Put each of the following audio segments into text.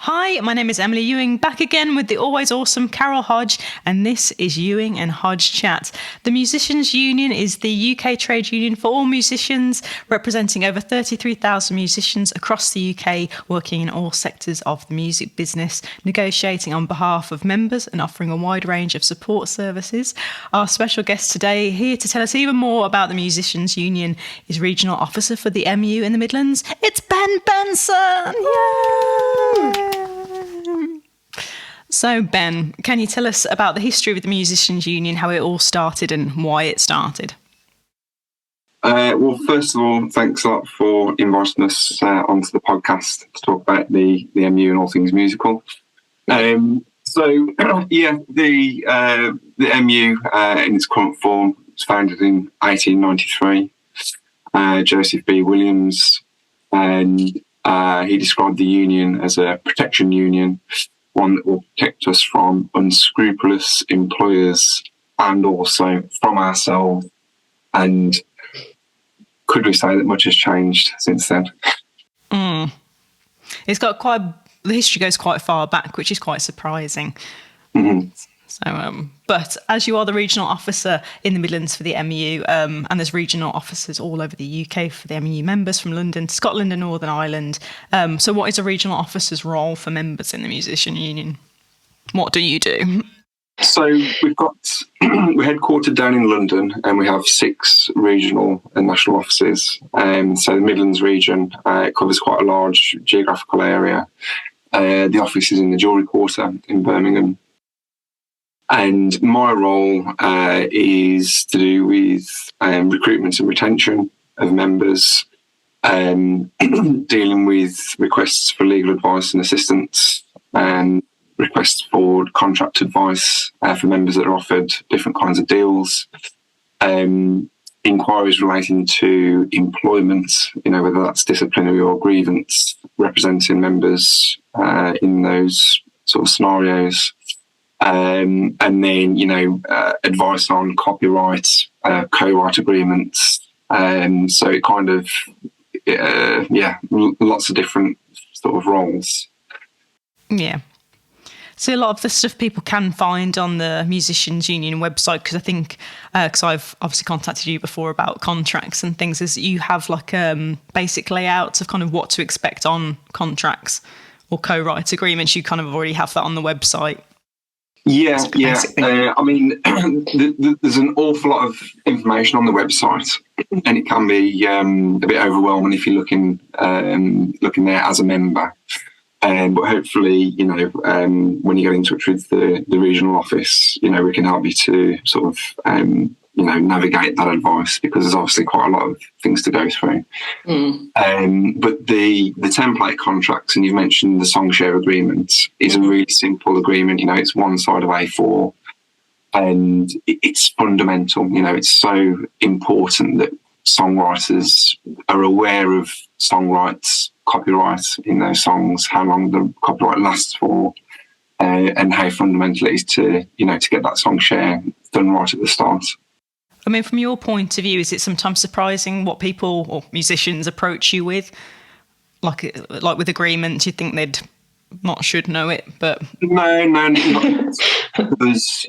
Hi, my name is Emily Ewing, back again with the always awesome Carol Hodge, and this is Ewing and Hodge Chat. The Musicians Union is the UK trade union for all musicians, representing over 33,000 musicians across the UK, working in all sectors of the music business, negotiating on behalf of members and offering a wide range of support services. Our special guest today, here to tell us even more about the Musicians Union, is Regional Officer for the MU in the Midlands. It's Benson! Yay! So, Ben, can you tell us about the history of the Musicians Union, how it all started and why it started? Well, first of all, thanks a lot for inviting us onto the podcast to talk about the MU and all things musical. The MU in its current form was founded in 1893. Joseph B. Williams, and he described the union as a protection union, one that will protect us from unscrupulous employers and also from ourselves. And could we say that much has changed since then? It's got the history goes quite far back, which is quite surprising. Mm-hmm. So, but as you are the regional officer in the Midlands for the MU, and there's regional officers all over the UK for the MU members from London, Scotland and Northern Ireland. So what is a regional officer's role for members in the Musician Union? What do you do? So we're headquartered down in London, and we have 6 regional and national offices. So the Midlands region, it covers quite a large geographical area. The office is in the Jewellery Quarter in Birmingham. And my role is to do with recruitment and retention of members, dealing with requests for legal advice and assistance, and requests for contract advice for members that are offered different kinds of deals, inquiries relating to employment, whether that's disciplinary or grievance, representing members in those sort of scenarios. And then, advice on copyright, co-write agreements. So it kind of, lots of different sort of roles. Yeah. So a lot of the stuff people can find on the Musicians Union website, because I think, because I've obviously contacted you before about contracts and things, is you have like basic layouts of kind of what to expect on contracts or co-write agreements. You kind of already have that on the website. Yeah. I mean, there's an awful lot of information on the website, and it can be a bit overwhelming if you're looking there as a member. But hopefully, when you get in touch with the regional office, we can help you to sort of, navigate that advice, because there's obviously quite a lot of things to go through. But the template contracts, and you've mentioned the song share agreement, is a really simple agreement. It's one side of A4, and it's fundamental. It's so important that songwriters are aware of songwrites, copyright in those songs, how long the copyright lasts for, and how fundamental it is to get that song share done right at the start. I mean, from your point of view, is it sometimes surprising what people or musicians approach you with? Like with agreements, you think they'd should know it, but... No. Because,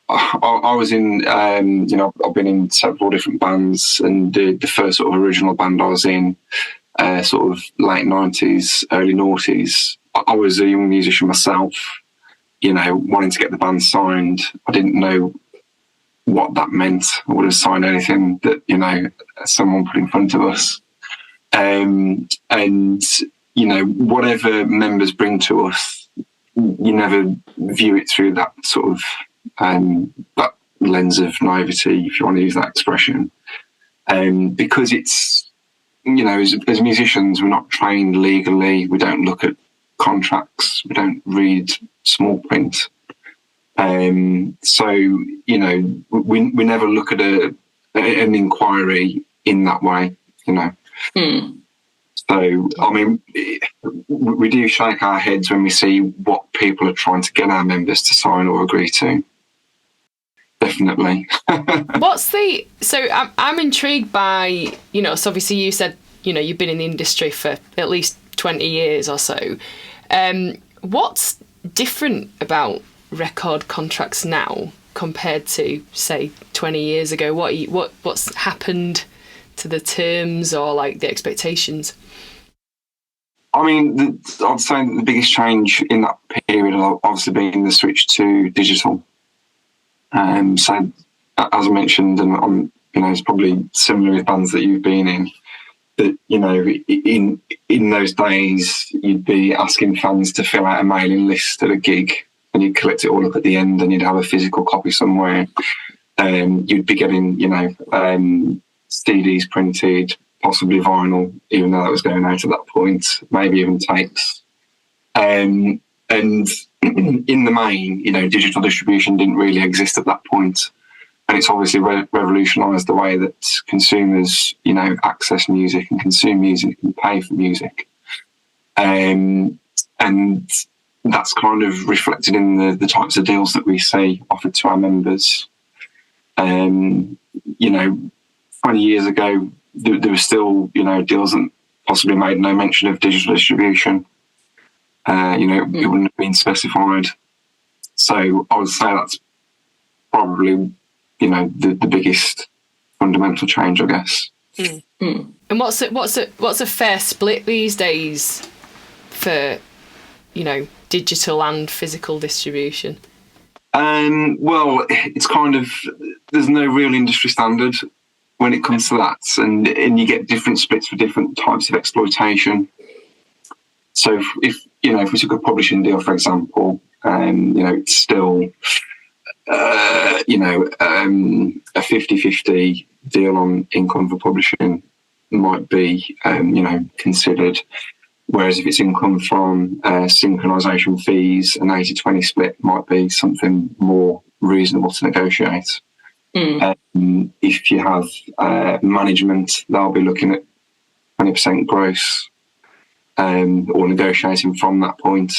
I was in, I've been in several different bands, and the first sort of original band I was in, sort of late 90s, early noughties, I was a young musician myself, wanting to get the band signed. I didn't know what that meant. I would have signed anything that, someone put in front of us. And, whatever members bring to us, you never view it through that sort of, that lens of naivety, if you want to use that expression. Because it's, as musicians, we're not trained legally. We don't look at contracts. We don't read small print. So, we never look at an inquiry in that way, So, I mean, we do shake our heads when we see what people are trying to get our members to sign or agree to. Definitely. So I'm intrigued by, so obviously you said, you've been in the industry for at least 20 years or so. What's different about record contracts now compared to, say, 20 years ago? What's happened to the terms or like the expectations? I mean, I'd say the biggest change in that period has obviously been the switch to digital. So, as I mentioned, and it's probably similar with bands that you've been in, that, in those days, you'd be asking fans to fill out a mailing list at a gig, and you'd collect it all up at the end, and you'd have a physical copy somewhere. You'd be getting, CDs printed, possibly vinyl, even though that was going out at that point, maybe even tapes. And in the main, digital distribution didn't really exist at that point. And it's obviously revolutionised the way that consumers, access music and consume music and pay for music. And that's kind of reflected in the types of deals that we see offered to our members. 20 years ago, there were still, deals that possibly made no mention of digital distribution. It wouldn't have been specified. So I would say that's probably, the biggest fundamental change, I guess. Mm. Mm. And what's a fair split these days for, digital and physical distribution? Well, it's kind of, there's no real industry standard when it comes to that, and you get different splits for different types of exploitation. So if we took a publishing deal, for example, it's still a 50-50 deal on income for publishing might be considered, whereas if it's income from synchronisation fees, an 80-20 split might be something more reasonable to negotiate. If you have management, they'll be looking at 20% gross, or negotiating from that point.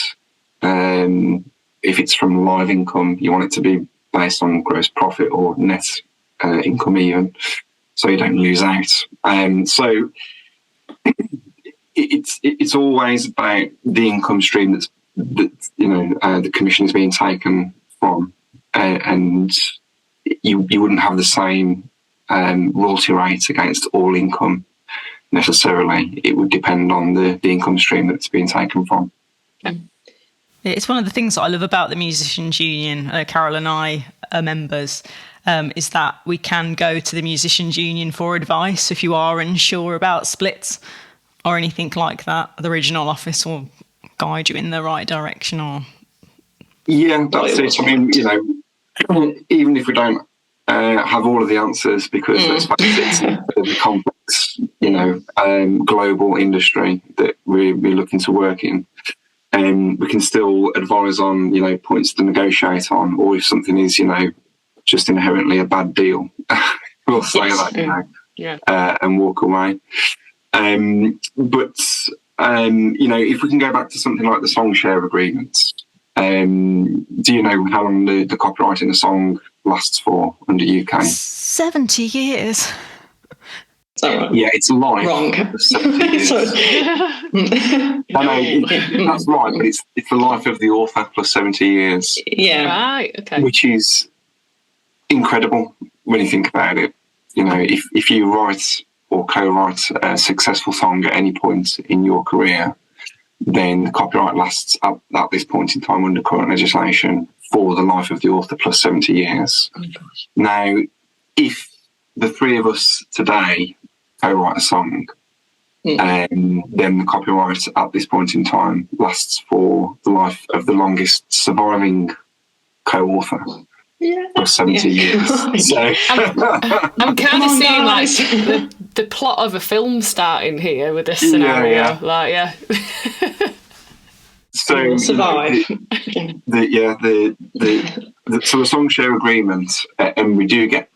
If it's from live income, you want it to be based on gross profit or net income even, so you don't lose out. So it's always about the income stream that the commission is being taken from, and you wouldn't have the same royalty rate against all income necessarily. It would depend on the income stream that's being taken from. It's one of the things that I love about the Musicians Union. Carol and I are members, is that we can go to the Musicians Union for advice if you are unsure about splits or anything like that. The regional office will guide you in the right direction. Or yeah, that's it. I mean, even if we don't have all of the answers, because let's face it, it's a complex, global industry that we're looking to work in. We can still advise on, points to negotiate on, or if something is, just inherently a bad deal, we'll say that, and walk away. But if we can go back to something like the song share agreements, do you know how long the copyright in a song lasts for under UK? 70 years. Right? Yeah, it's live. Wrong. 70 years. I know, that's right, but it's the life of the author plus 70 years. Yeah. Right, okay. Which is incredible when you think about it. If you write or co-write a successful song at any point in your career, then the copyright lasts at this point in time under current legislation for the life of the author plus 70 years. Oh, gosh. Now, if the three of us today co-write a song, then the copyright at this point in time lasts for the life of the longest surviving co-author. Yeah. For 70 years. So I'm kind of seeing like the plot of a film starting here with this scenario. Yeah. Like, yeah. So we'll survive. So the song share agreement, and we do get,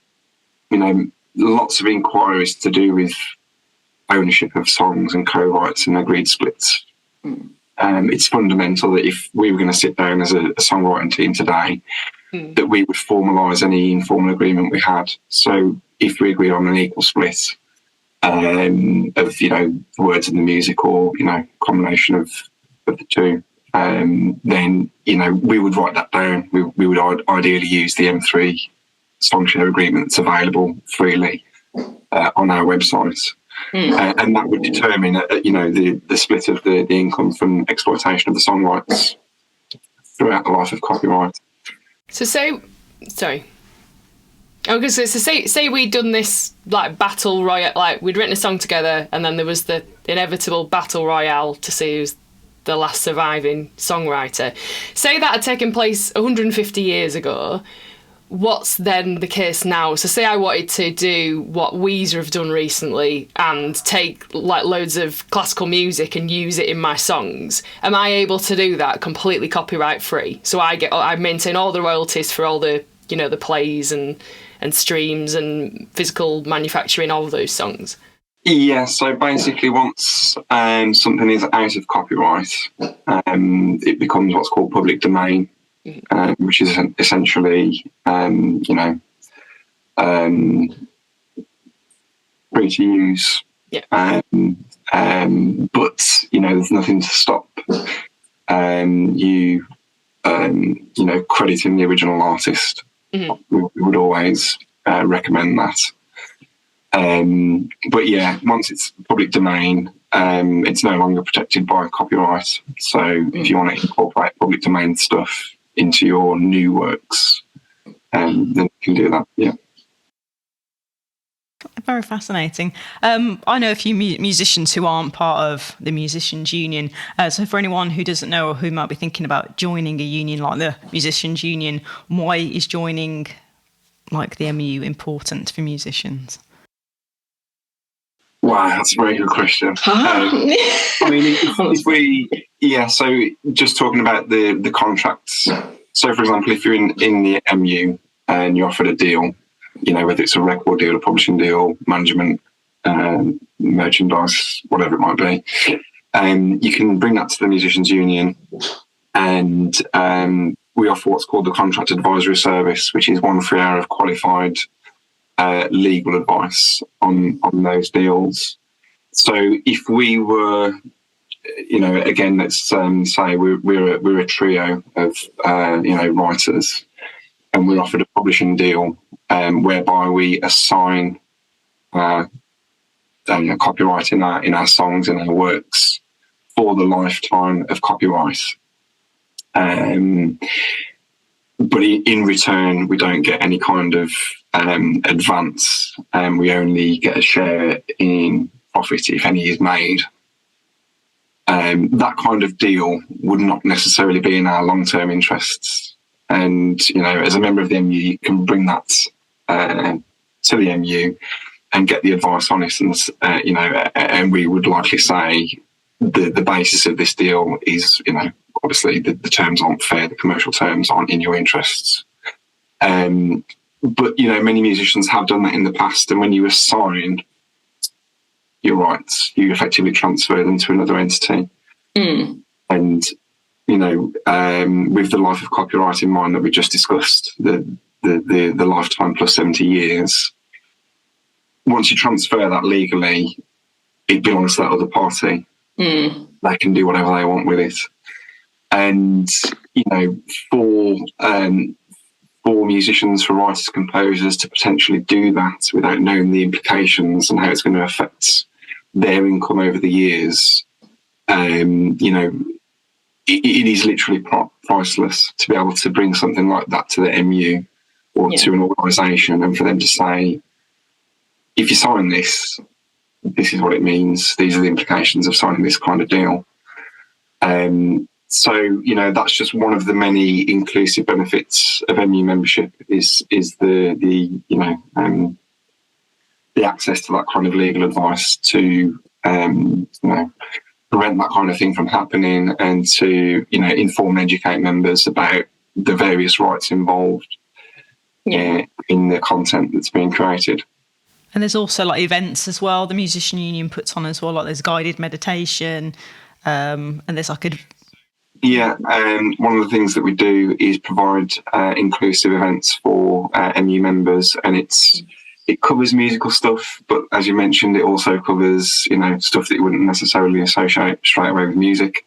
lots of inquiries to do with ownership of songs and co-writes and agreed splits. It's fundamental that if we were going to sit down as a songwriting team today, that we would formalise any informal agreement we had. So if we agreed on an equal split of, words and the music, or, combination of the two, then, we would write that down. We would ideally use the M3 song share agreement that's available freely on our website. And that would determine, the split of the income from exploitation of the song rights throughout the life of copyright. So say we'd done this like battle royale, like we'd written a song together, and then there was the inevitable battle royale to see who's the last surviving songwriter. Say that had taken place 150 years ago. What's then the case now? So say I wanted to do what Weezer have done recently and take like loads of classical music and use it in my songs. Am I able to do that completely copyright free? So I maintain all the royalties for all the, the plays and streams and physical manufacturing of those songs? Yeah, so basically once something is out of copyright, it becomes what's called public domain. Which is essentially, free to use. Yeah. But there's nothing to stop you, crediting the original artist. We would always recommend that. But yeah, once it's public domain, it's no longer protected by copyright. So if you want to incorporate public domain stuff into your new works, then you can do that. Yeah. Very fascinating. I know a few musicians who aren't part of the Musicians Union. So for anyone who doesn't know or who might be thinking about joining a union like the Musicians Union, why is joining like the MU important for musicians? Wow, that's a very good question. So just talking about the contracts. So, for example, if you're in the MU and you're offered a deal, whether it's a record deal, a publishing deal, management, merchandise, whatever it might be, you can bring that to the Musicians Union, and we offer what's called the Contract Advisory Service, which is 1 free hour of qualified legal advice on those deals. So if we were, again, let's say we're a trio of writers, and we're offered a publishing deal whereby we assign copyright in our songs and our works for the lifetime of copyright. But in return, we don't get any kind of advance, and we only get a share in profit if any is made. That kind of deal would not necessarily be in our long-term interests. And, as a member of the MU, you can bring that to the MU and get the advice on it. And we would likely say the basis of this deal is, obviously the terms aren't fair, the commercial terms aren't in your interests. But, many musicians have done that in the past. And when you assign your rights, you effectively transfer them to another entity. And, with the life of copyright in mind that we just discussed, the lifetime plus 70 years, once you transfer that legally, it belongs to that other party. They can do whatever they want with it. And, for musicians, for writers, composers to potentially do that without knowing the implications and how it's going to affect their income over the years, it is literally priceless to be able to bring something like that to the MU or to an organisation, and for them to say, if you sign this, this is what it means. These are the implications of signing this kind of deal. So, that's just one of the many inclusive benefits of MU membership is the access to that kind of legal advice to, prevent that kind of thing from happening, and to, inform and educate members about the various rights involved in the content that's being created. And there's also like events as well. The Musician Union puts on as well, like there's guided meditation, and there's like a... Yeah, one of the things that we do is provide inclusive events for MU members, and it covers musical stuff, but as you mentioned, it also covers, stuff that you wouldn't necessarily associate straight away with music.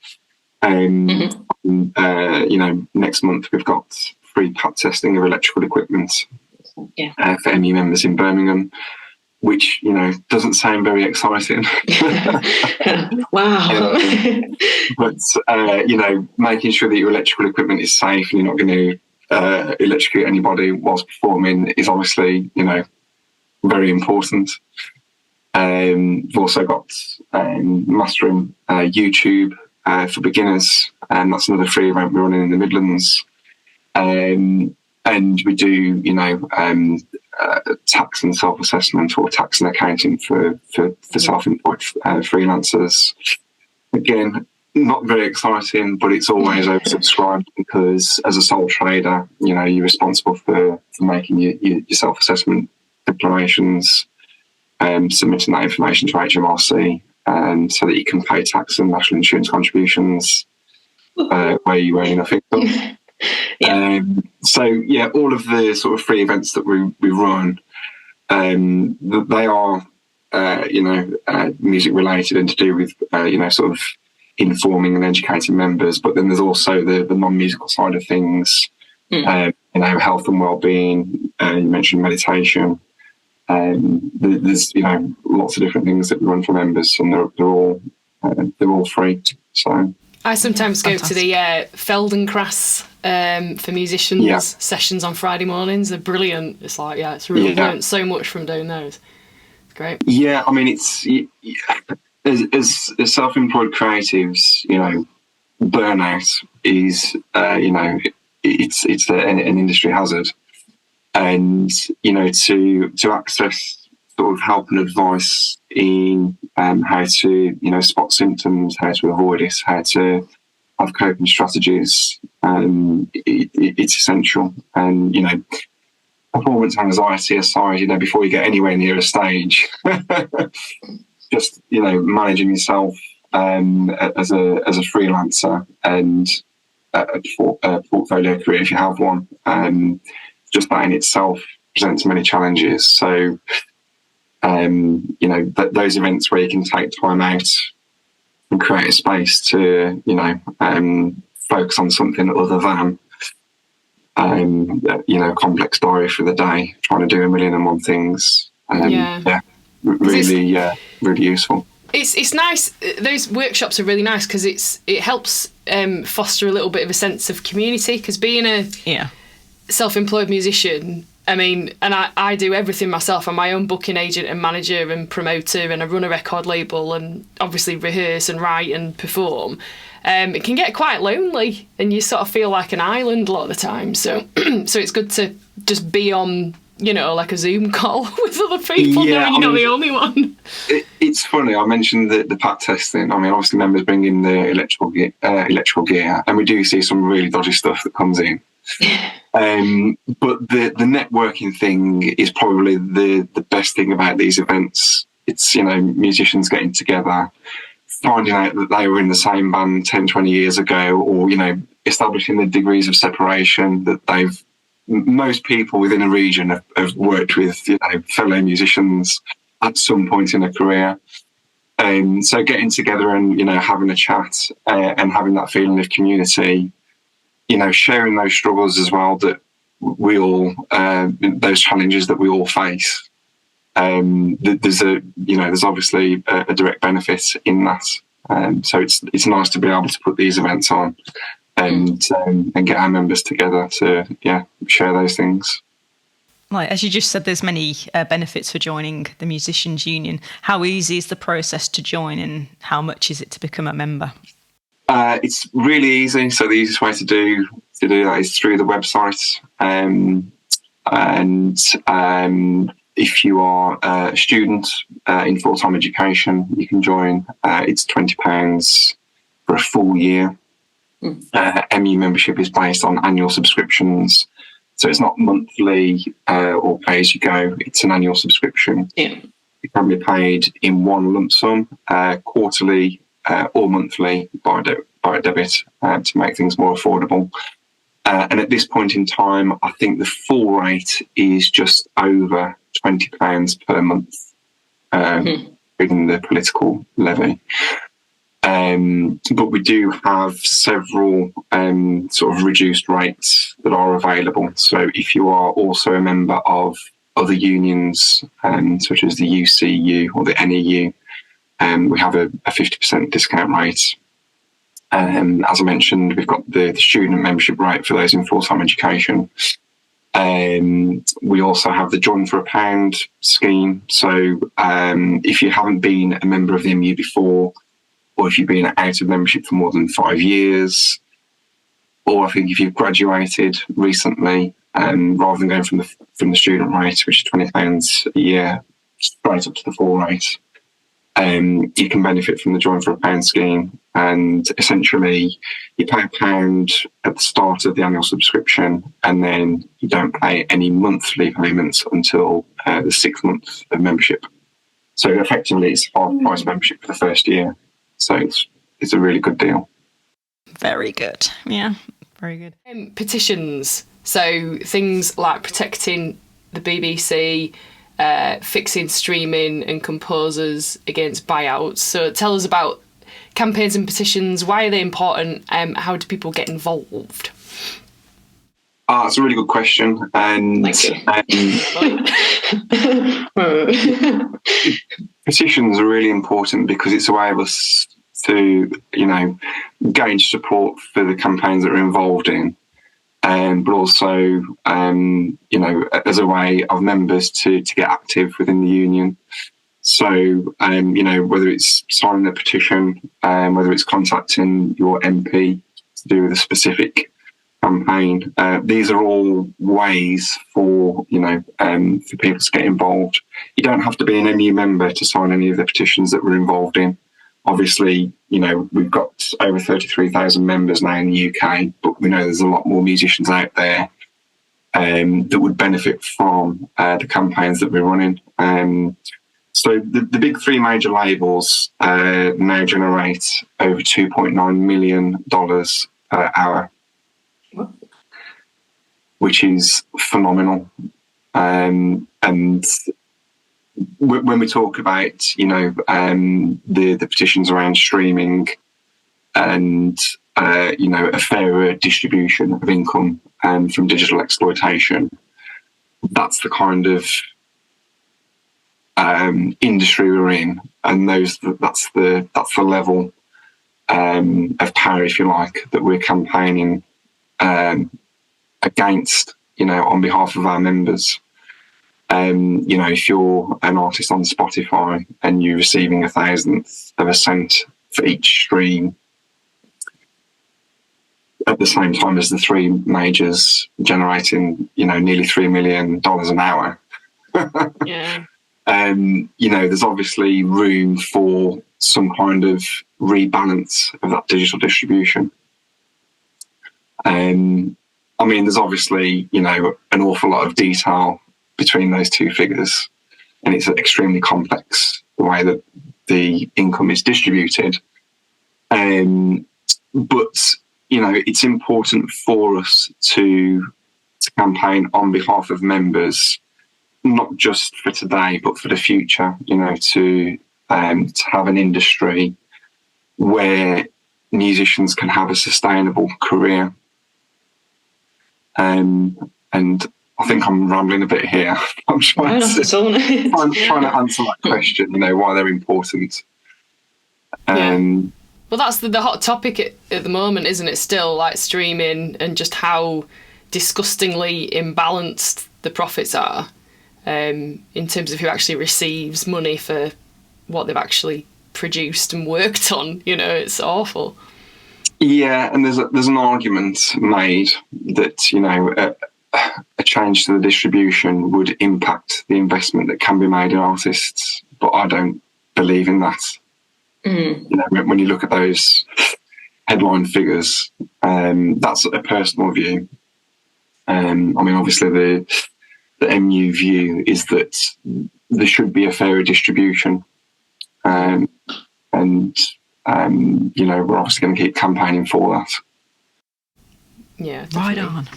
Next month we've got free pad testing of electrical equipment for MU members in Birmingham, which doesn't sound very exciting. Wow. But making sure that your electrical equipment is safe and you're not going to electrocute anybody whilst performing is obviously very important. We've also got mastering YouTube for beginners, and that's another free event we're running in the Midlands. And we do tax and self-assessment, or tax and accounting for self-employed freelancers. Again, not very exciting, but it's always oversubscribed, because as a sole trader, you're responsible for making your self-assessment declarations, submitting that information to HMRC, so that you can pay tax and national insurance contributions where you earn enough income. All of the sort of free events that we run, they are music related and to do with sort of informing and educating members. But then there's also the non-musical side of things, health and well-being. You mentioned meditation. There's lots of different things that we run for members, and they're all free. So I sometimes go to the Feldenkrais for musicians sessions on Friday mornings. They're brilliant. It's like it's really learned so much from doing those. It's great. Yeah, I mean, it's as self-employed creatives, burnout is it's an industry hazard. And to access sort of help and advice in how to spot symptoms, how to avoid it, how to have coping strategies, it's essential. And performance anxiety aside, before you get anywhere near a stage, just managing yourself as a freelancer and a portfolio career if you have one. Just that in itself presents many challenges. So, those events where you can take time out and create a space to, focus on something other than, complex diary for the day, trying to do 1,000,001 things. Really useful. It's nice. Those workshops are really nice because it helps foster a little bit of a sense of community. Because being a self-employed musician, I mean, and I do everything myself. I'm my own booking agent and manager and promoter, and I run a record label and obviously rehearse and write and perform. It can get quite lonely and you sort of feel like an island a lot of the time. So it's good to just be on, like a Zoom call with other people, knowing you're not the only one. It's funny, I mentioned the pad testing. I mean, obviously members bring in the electrical gear, and we do see some really dodgy stuff that comes in. But the networking thing is probably the best thing about these events. It's musicians getting together, finding out that they were in the same band 10, 20 years ago, or establishing the degrees of separation that most people within a region have worked with fellow musicians at some point in a career. So getting together and having a chat and having that feeling of community, sharing those struggles as well that we all, those challenges that we all face. There's obviously a direct benefit in that. So it's nice to be able to put these events on and get our members together to share those things. Like, as you just said, there's many benefits for joining the Musicians Union. How easy is the process to join, and how much is it to become a member? It's really easy. So the easiest way to do that is through the website. If you are a student in full-time education, you can join. It's £20 for a full year. MU membership is based on annual subscriptions. So it's not monthly or pay as you go. It's an annual subscription. Yeah. It can be paid in one lump sum, quarterly or monthly by debit to make things more affordable. And at this point in time, I think the full rate is just over £20 per month, including the political levy. But we do have several sort of reduced rates that are available. So if you are also a member of other unions, such as the UCU or the NEU, we have a 50% discount rate. As I mentioned, we've got the student membership rate for those in full-time education. We also have the Join for £1 scheme. So if you haven't been a member of the MU before, or if you've been out of membership for more than 5 years, or I think if you've graduated recently, rather than going from the student rate, which is £20 a year, straight up to the full rate, you can benefit from the Join for £1 scheme. And essentially, you pay £1 at the start of the annual subscription, and then you don't pay any monthly payments until the 6th month of membership. So effectively, it's half-price membership for the first year. So it's a really good deal. Very good. Yeah, very good. Petitions. So things like protecting the BBC, fixing streaming and composers against buyouts. So tell us about campaigns and petitions. Why are they important? How do people get involved? It's a really good question. And petitions are really important because it's a way of us to, gauge support for the campaigns that we're involved in, but also, as a way of members to get active within the union. So, whether it's signing a petition, whether it's contacting your MP to do with a specific campaign, these are all ways for people to get involved. You don't have to be an MU member to sign any of the petitions that we're involved in. Obviously, we've got over 33,000 members now in the UK, but we know there's a lot more musicians out there that would benefit from the campaigns that we're running. So the big three major labels now generate over $2.9 million per hour, which is phenomenal. And when we talk about, the petitions around streaming and, a fairer distribution of income from digital exploitation, that's the kind of industry we're in, and that's the level of power, if you like, that we're campaigning against, on behalf of our members. If you're an artist on Spotify and you're receiving 1/1000th of a cent for each stream, at the same time as the three majors generating, nearly $3 million an hour. Yeah. There's obviously room for some kind of rebalance of that digital distribution. There's obviously, an awful lot of detail between those two figures, and it's extremely complex the way that the income is distributed. But it's important for us to campaign on behalf of members, not just for today, but for the future. To have an industry where musicians can have a sustainable career. And I think I'm rambling a bit here. I'm trying to answer that question, why they're important. Well, that's the hot topic at the moment, isn't it? Still, like streaming and just how disgustingly imbalanced the profits are in terms of who actually receives money for what they've actually produced and worked on. It's awful. Yeah, and there's an argument made that, a change to the distribution would impact the investment that can be made in artists, but I don't believe in that. When you look at those headline figures, that's a personal view. Obviously the MU view is that there should be a fairer distribution, and we're obviously going to keep campaigning for that. Yeah, definitely. Right on.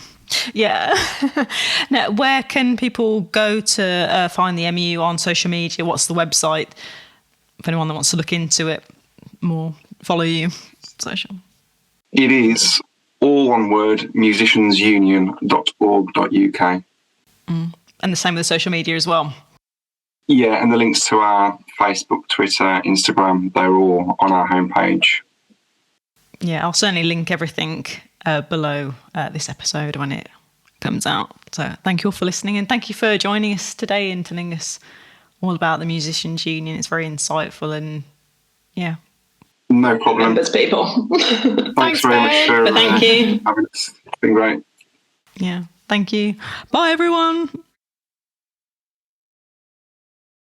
Yeah. Now, where can people go to find the MU on social media? What's the website? If anyone that wants to look into it more. follow you? Social. It is all one word, musiciansunion.org.uk. And the same with the social media as well. Yeah, and the links to our Facebook, Twitter, Instagram, they're all on our homepage. Yeah, I'll certainly link everything below this episode when it comes out. So thank you all for listening, and thank you for joining us today and telling us all about the Musicians Union. It's very insightful, and yeah. No problem. Members, people. Thanks very much for thank you. having us. It's been great. Yeah, thank you. Bye, everyone.